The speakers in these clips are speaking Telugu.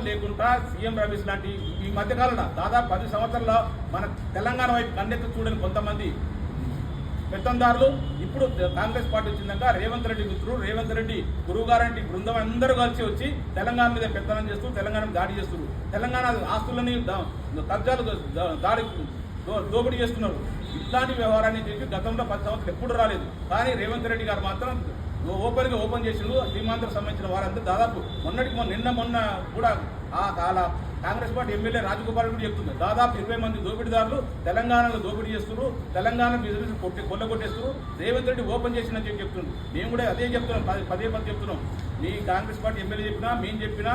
వాస్తవం లేకుండా సీఎం రమేష్ లాంటి ఈ మధ్యకాలంలో దాదాపు 10 సంవత్సరాల్లో మన తెలంగాణ వైపు కన్నెత్తి చూడని కొంతమంది పెత్తందారులు ఇప్పుడు కాంగ్రెస్ పార్టీ వచ్చిందాక రేవంత్ రెడ్డి మిత్రులు, రేవంత్ రెడ్డి గురువుగారంటి బృందం అందరూ కలిసి వచ్చి తెలంగాణ మీద పెత్తనం చేస్తూ తెలంగాణ దాడి చేస్తున్నారు. తెలంగాణ ఆస్తులని కబ్జాలు దోపిడీ చేస్తున్నారు. ఇట్లాంటి వ్యవహారాన్ని చెప్పి గతంలో 10 సంవత్సరాలు ఎప్పుడు రాలేదు. కానీ రేవంత్ రెడ్డి గారు మాత్రం ఓపెన్ చేసిండు. సీమాంధ్రకు సంబంధించిన వారంతా దాదాపు మొన్న కూడా కాంగ్రెస్ పార్టీ ఎమ్మెల్యే రాజగోపాల్ కూడా చెప్తుంది, దాదాపు 20 మంది దోపిడీదారులు తెలంగాణలో దోపిడీ చేస్తున్నారు, తెలంగాణ బిజినెస్ కొల్లగొట్టేస్తున్నారు. రేవంత్ రెడ్డి ఓపెన్ చేసిందని చెప్తుంది. మేము కూడా అదే చెప్తున్నాం, పదే చెప్తున్నాం. మీ కాంగ్రెస్ పార్టీ ఎమ్మెల్యే చెప్పినా మేము చెప్పినా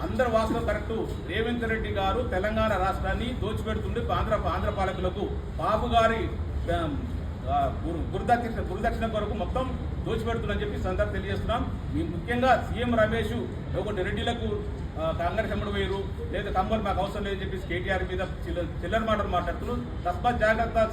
అందరు వాస్తవం కరెక్టు. రేవంత్ రెడ్డి గారు తెలంగాణ రాష్ట్రాన్ని దోచిపెడుతుండే ఆంధ్ర పాలకులకు బాబు గారి గురుదక్షిణ కొరకు మొత్తం దోచిపెడుతుందని చెప్పి సందర్భం తెలియజేస్తున్నాం. మేము ముఖ్యంగా సీఎం రమేష్ ఒకటి రెడ్డిలకు కాంగ్రెస్ ఎమ్మడి వేయరు, లేదా కమ్మలు మాకు అవసరం లేదని చెప్పి కేటీఆర్ మీద చిల్లర మాటలు మాట్లాడుతున్నారు. తస్మాత్ జాగ్రత్త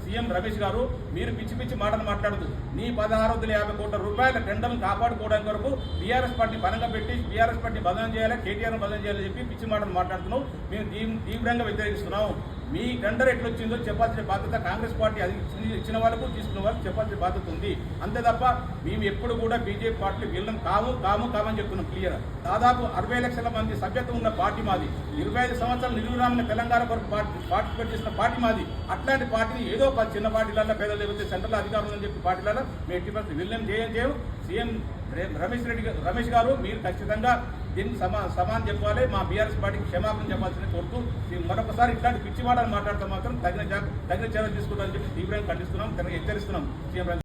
సీఎం రమేష్ గారు, మీరు పిచ్చి మాటలు మాట్లాడుతూ నీ 1650 కోట్ల రూపాయల టెండర్ను కాపాడుకోవడానికి వరకు బీఆర్ఎస్ పార్టీ పరంగా పెట్టి బీఆర్ఎస్ పార్టీ బదనం చేయాలి, కేటీఆర్ను బదనం చేయాలని చెప్పి పిచ్చి మాటలు మాట్లాడుతున్నాం. మేము తీవ్రంగా వ్యతిరేకిస్తున్నాం. మీ టెండర్ ఎట్లొచ్చిందో చెప్పాల్సిన బాధ్యత కాంగ్రెస్ పార్టీ అది ఇచ్చిన వాళ్ళకు తీసుకున్న వాళ్ళకు చెప్పాల్సిన బాధ్యత ఉంది. అంతే తప్ప మేము ఎప్పుడు కూడా బీజేపీ పార్టీ వీళ్ళం కామని చెప్తున్నాం క్లియర్. దాదాపు 60 లక్షల మంది సభ్యత్వం ఉన్న పార్టీ మాది. 25 సంవత్సరాలు నిర్విరామైన తెలంగాణ కొరకు పార్టిసిపేట్ చేసిన పార్టీ మాది. అట్లాంటి పార్టీని ఏదో చిన్న పార్టీలలో పేదలు లేకపోతే సెంట్రల్ అధికారులు అని చెప్పి పార్టీలలో మేము 80% వీళ్ళని చేయం. సీఎం రమేష్ గారు మీరు ఖచ్చితంగా దీనికి సమానం చెప్పాలి. మా బీఆర్ఎస్ పార్టీకి క్షమాపణ చెప్పాల్సిన కోరుతూ మరొకసారి ఇట్లాంటి పిచ్చి మాటలు మాట్లాడితే మాత్రం తగిన చర్యలు తీసుకుంటామని చెప్పి తీవ్రంగా ఖండిస్తున్నాం, హెచ్చరిస్తున్నాం సీఎం